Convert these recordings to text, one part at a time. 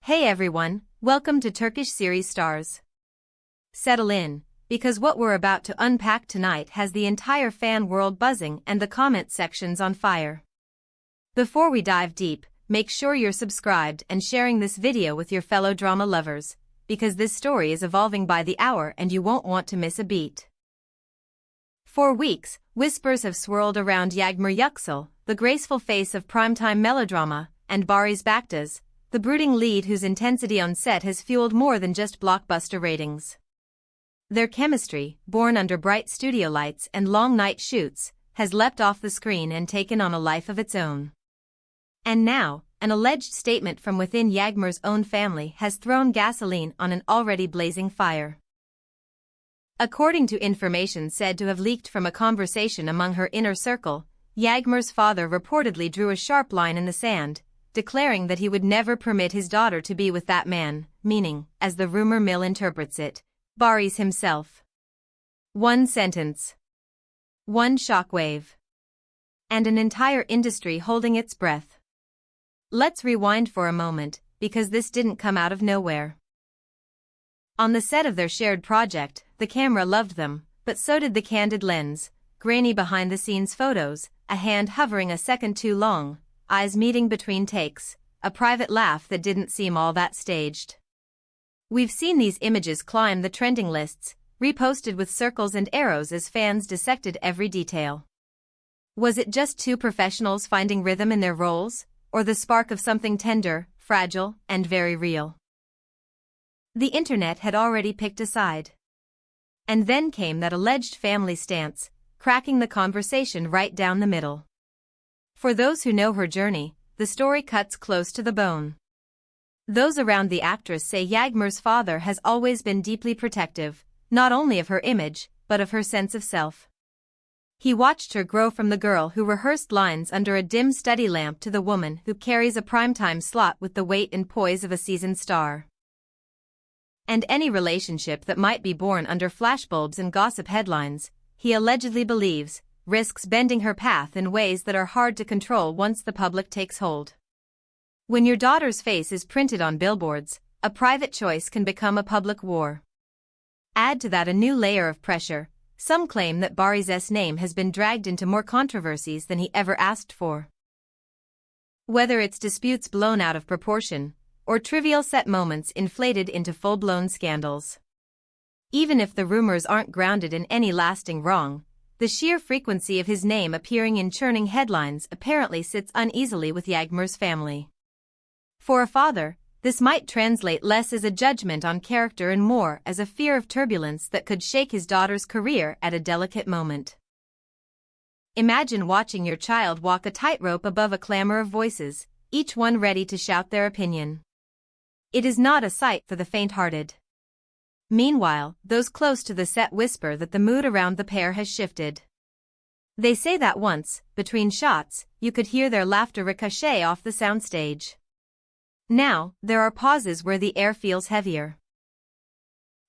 Hey everyone, welcome to Turkish series stars. Settle in, because what we're about to unpack tonight has the entire fan world buzzing and the comment sections on fire. Before we dive deep, make sure you're subscribed and sharing this video with your fellow drama lovers, because this story is evolving by the hour and you won't want to miss a beat. For weeks, whispers have swirled around Yağmur Yüksel, the graceful face of primetime melodrama, and Barış Baktas, the brooding lead whose intensity on set has fueled more than just blockbuster ratings. Their chemistry, born under bright studio lights and long night shoots, has leapt off the screen and taken on a life of its own. And now, an alleged statement from within Yağmur's own family has thrown gasoline on an already blazing fire. According to information said to have leaked from a conversation among her inner circle, Yağmur's father reportedly drew a sharp line in the sand, declaring that he would never permit his daughter to be with that man, meaning, as the rumor mill interprets it, Barış himself. One sentence. One shockwave. And an entire industry holding its breath. Let's rewind for a moment, because this didn't come out of nowhere. On the set of their shared project, the camera loved them, but so did the candid lens, grainy behind-the-scenes photos, a hand hovering a second too long, eyes meeting between takes, a private laugh that didn't seem all that staged. We've seen these images climb the trending lists, reposted with circles and arrows as fans dissected every detail. Was it just two professionals finding rhythm in their roles, or the spark of something tender, fragile, and very real? The internet had already picked a side. And then came that alleged family stance, cracking the conversation right down the middle. For those who know her journey, the story cuts close to the bone. Those around the actress say Yağmur's father has always been deeply protective, not only of her image, but of her sense of self. He watched her grow from the girl who rehearsed lines under a dim study lamp to the woman who carries a primetime slot with the weight and poise of a seasoned star. And any relationship that might be born under flashbulbs and gossip headlines, he allegedly believes, risks bending her path in ways that are hard to control once the public takes hold. When your daughter's face is printed on billboards, a private choice can become a public war. Add to that a new layer of pressure. Some claim that Barış's name has been dragged into more controversies than he ever asked for. Whether it's disputes blown out of proportion, or trivial set moments inflated into full-blown scandals. Even if the rumors aren't grounded in any lasting wrong, the sheer frequency of his name appearing in churning headlines apparently sits uneasily with Yağmur's family. For a father, this might translate less as a judgment on character and more as a fear of turbulence that could shake his daughter's career at a delicate moment. Imagine watching your child walk a tightrope above a clamor of voices, each one ready to shout their opinion. It is not a sight for the faint-hearted. Meanwhile, those close to the set whisper that the mood around the pair has shifted. They say that once, between shots, you could hear their laughter ricochet off the soundstage. Now, there are pauses where the air feels heavier.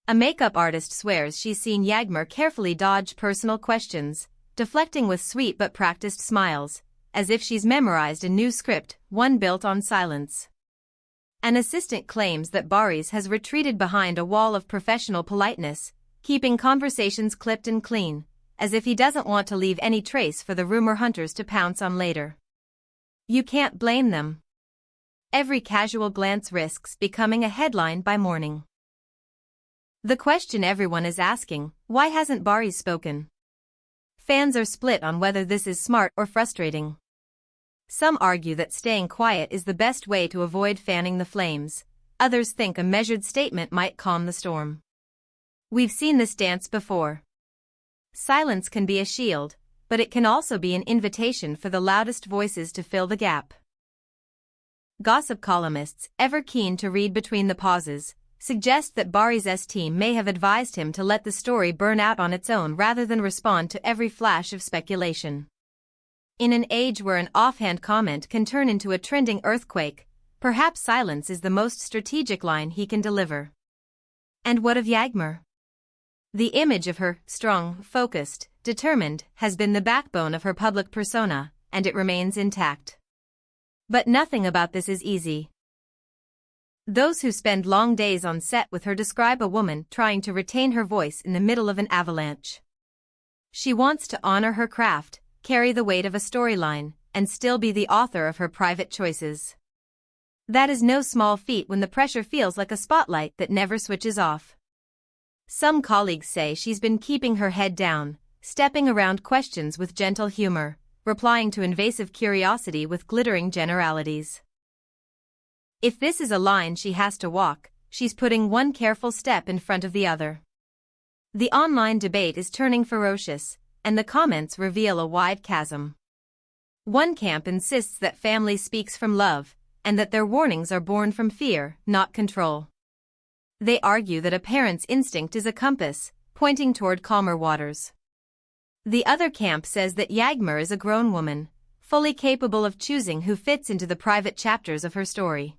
A makeup artist swears she's seen Yağmur carefully dodge personal questions, deflecting with sweet but practiced smiles, as if she's memorized a new script, one built on silence. An assistant claims that Barış has retreated behind a wall of professional politeness, keeping conversations clipped and clean, as if he doesn't want to leave any trace for the rumor hunters to pounce on later. You can't blame them. Every casual glance risks becoming a headline by morning. The question everyone is asking, why hasn't Barış spoken? Fans are split on whether this is smart or frustrating. Some argue that staying quiet is the best way to avoid fanning the flames. Others think a measured statement might calm the storm. We've seen this dance before. Silence can be a shield, but it can also be an invitation for the loudest voices to fill the gap. Gossip columnists, ever keen to read between the pauses, suggest that Barış's team may have advised him to let the story burn out on its own rather than respond to every flash of speculation. In an age where an offhand comment can turn into a trending earthquake, perhaps silence is the most strategic line he can deliver. And what of Yağmur? The image of her, strong, focused, determined, has been the backbone of her public persona, and it remains intact. But nothing about this is easy. Those who spend long days on set with her describe a woman trying to retain her voice in the middle of an avalanche. She wants to honor her craft, carry the weight of a storyline, and still be the author of her private choices. That is no small feat when the pressure feels like a spotlight that never switches off. Some colleagues say she's been keeping her head down, stepping around questions with gentle humor, replying to invasive curiosity with glittering generalities. If this is a line she has to walk, she's putting one careful step in front of the other. The online debate is turning ferocious, and the comments reveal a wide chasm. One camp insists that family speaks from love, and that their warnings are born from fear, not control. They argue that a parent's instinct is a compass, pointing toward calmer waters. The other camp says that Yağmur is a grown woman, fully capable of choosing who fits into the private chapters of her story.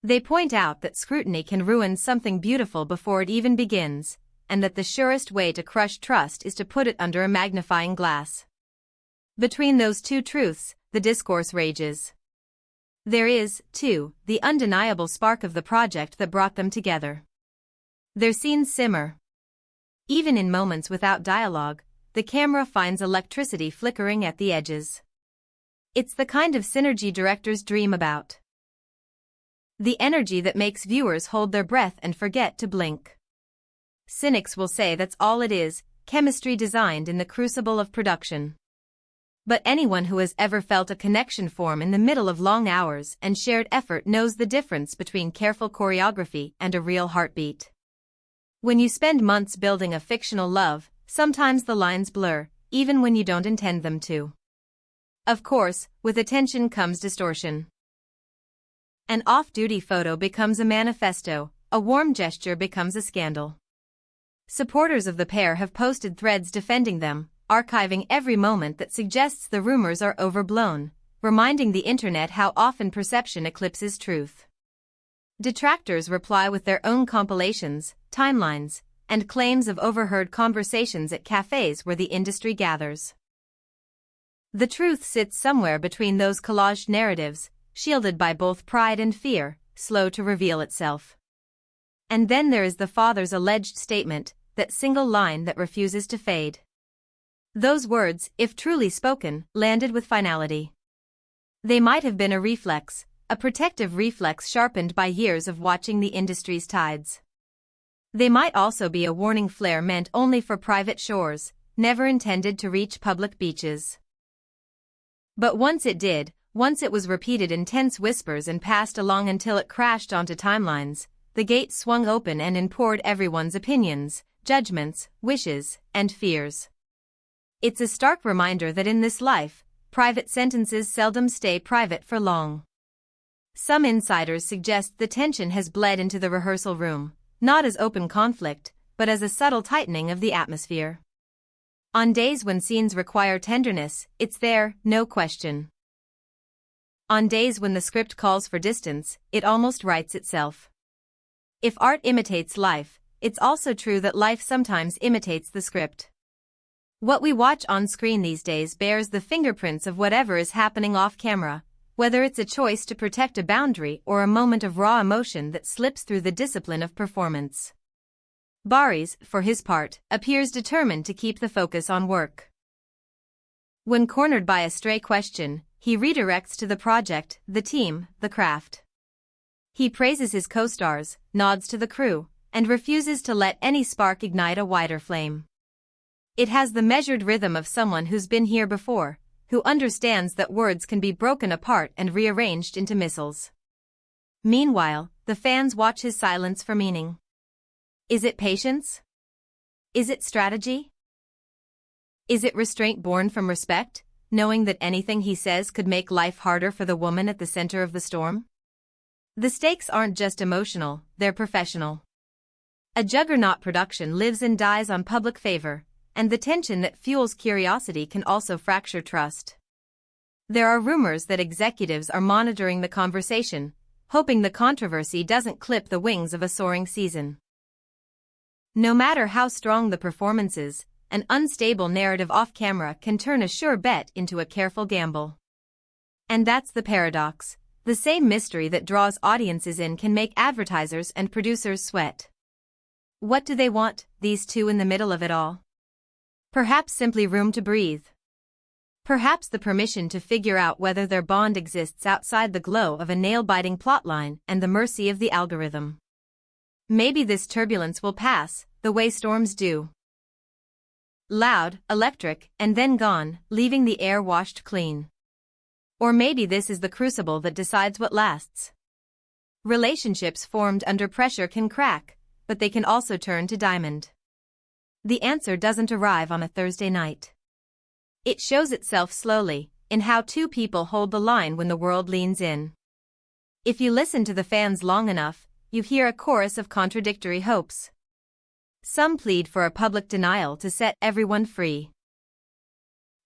They point out that scrutiny can ruin something beautiful before it even begins, and that the surest way to crush trust is to put it under a magnifying glass. Between those two truths, the discourse rages. There is, too, the undeniable spark of the project that brought them together. Their scenes simmer. Even in moments without dialogue, the camera finds electricity flickering at the edges. It's the kind of synergy directors dream about. The energy that makes viewers hold their breath and forget to blink. Cynics will say that's all it is, chemistry designed in the crucible of production. But anyone who has ever felt a connection form in the middle of long hours and shared effort knows the difference between careful choreography and a real heartbeat. When you spend months building a fictional love, sometimes the lines blur, even when you don't intend them to. Of course, with attention comes distortion. An off-duty photo becomes a manifesto, a warm gesture becomes a scandal. Supporters of the pair have posted threads defending them, archiving every moment that suggests the rumors are overblown, reminding the internet how often perception eclipses truth. Detractors reply with their own compilations, timelines, and claims of overheard conversations at cafes where the industry gathers. The truth sits somewhere between those collaged narratives, shielded by both pride and fear, slow to reveal itself. And then there is the father's alleged statement, that single line that refuses to fade. Those words, if truly spoken, landed with finality. They might have been a reflex, a protective reflex sharpened by years of watching the industry's tides. They might also be a warning flare meant only for private shores, never intended to reach public beaches. But once it did, once it was repeated in tense whispers and passed along until it crashed onto timelines, the gate swung open and poured everyone's opinions, judgments, wishes, and fears. It's a stark reminder that in this life, private sentences seldom stay private for long. Some insiders suggest the tension has bled into the rehearsal room, not as open conflict, but as a subtle tightening of the atmosphere. On days when scenes require tenderness, it's there, no question. On days when the script calls for distance, it almost writes itself. If art imitates life, it's also true that life sometimes imitates the script. What we watch on screen these days bears the fingerprints of whatever is happening off camera, whether it's a choice to protect a boundary or a moment of raw emotion that slips through the discipline of performance. Barış, for his part, appears determined to keep the focus on work. When cornered by a stray question, he redirects to the project, the team, the craft. He praises his co-stars, nods to the crew, and refuses to let any spark ignite a wider flame. It has the measured rhythm of someone who's been here before, who understands that words can be broken apart and rearranged into missiles. Meanwhile, the fans watch his silence for meaning. Is it patience? Is it strategy? Is it restraint born from respect, knowing that anything he says could make life harder for the woman at the center of the storm? The stakes aren't just emotional, they're professional. A juggernaut production lives and dies on public favor, and the tension that fuels curiosity can also fracture trust. There are rumors that executives are monitoring the conversation, hoping the controversy doesn't clip the wings of a soaring season. No matter how strong the performance is, an unstable narrative off-camera can turn a sure bet into a careful gamble. And that's the paradox. The same mystery that draws audiences in can make advertisers and producers sweat. What do they want, these two in the middle of it all? Perhaps simply room to breathe. Perhaps the permission to figure out whether their bond exists outside the glow of a nail-biting plotline and the mercy of the algorithm. Maybe this turbulence will pass, the way storms do. Loud, electric, and then gone, leaving the air washed clean. Or maybe this is the crucible that decides what lasts. Relationships formed under pressure can crack, but they can also turn to diamond. The answer doesn't arrive on a Thursday night. It shows itself slowly, in how two people hold the line when the world leans in. If you listen to the fans long enough, you hear a chorus of contradictory hopes. Some plead for a public denial to set everyone free.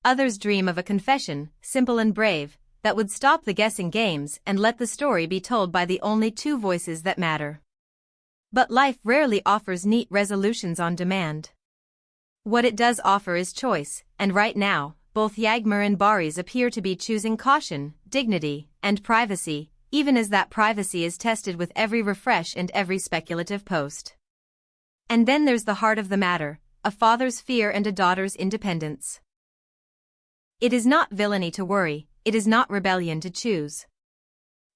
Others dream of a confession, simple and brave, that would stop the guessing games and let the story be told by the only two voices that matter. But life rarely offers neat resolutions on demand. What it does offer is choice, and right now, both Yağmur and Barış appear to be choosing caution, dignity, and privacy, even as that privacy is tested with every refresh and every speculative post. And then there's the heart of the matter, a father's fear and a daughter's independence. It is not villainy to worry, it is not rebellion to choose.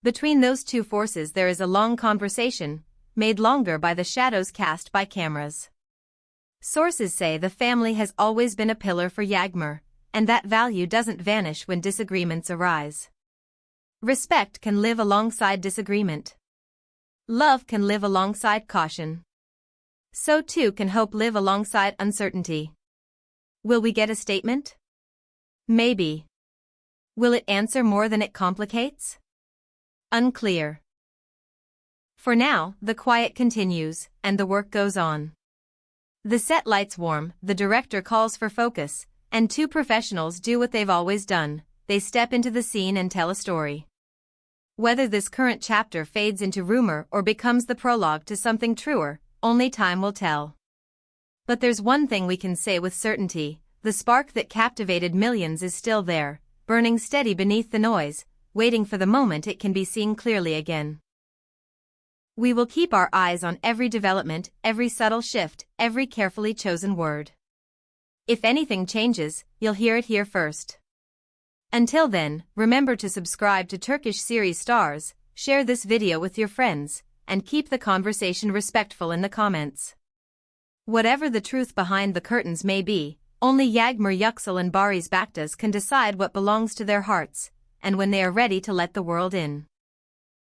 Between those two forces there is a long conversation, made longer by the shadows cast by cameras. Sources say the family has always been a pillar for Yağmur, and that value doesn't vanish when disagreements arise. Respect can live alongside disagreement. Love can live alongside caution. So too can hope live alongside uncertainty. Will we get a statement? Maybe. Will it answer more than it complicates? Unclear. For now, the quiet continues, and the work goes on. The set lights warm, the director calls for focus, and two professionals do what they've always done, they step into the scene and tell a story. Whether this current chapter fades into rumor or becomes the prologue to something truer, only time will tell. But there's one thing we can say with certainty, the spark that captivated millions is still there, burning steady beneath the noise, waiting for the moment it can be seen clearly again. We will keep our eyes on every development, every subtle shift, every carefully chosen word. If anything changes, you'll hear it here first. Until then, remember to subscribe to Turkish series stars, share this video with your friends, and keep the conversation respectful in the comments. Whatever the truth behind the curtains may be, only Yağmur Yüksel and Barış Baktas can decide what belongs to their hearts, and when they are ready to let the world in.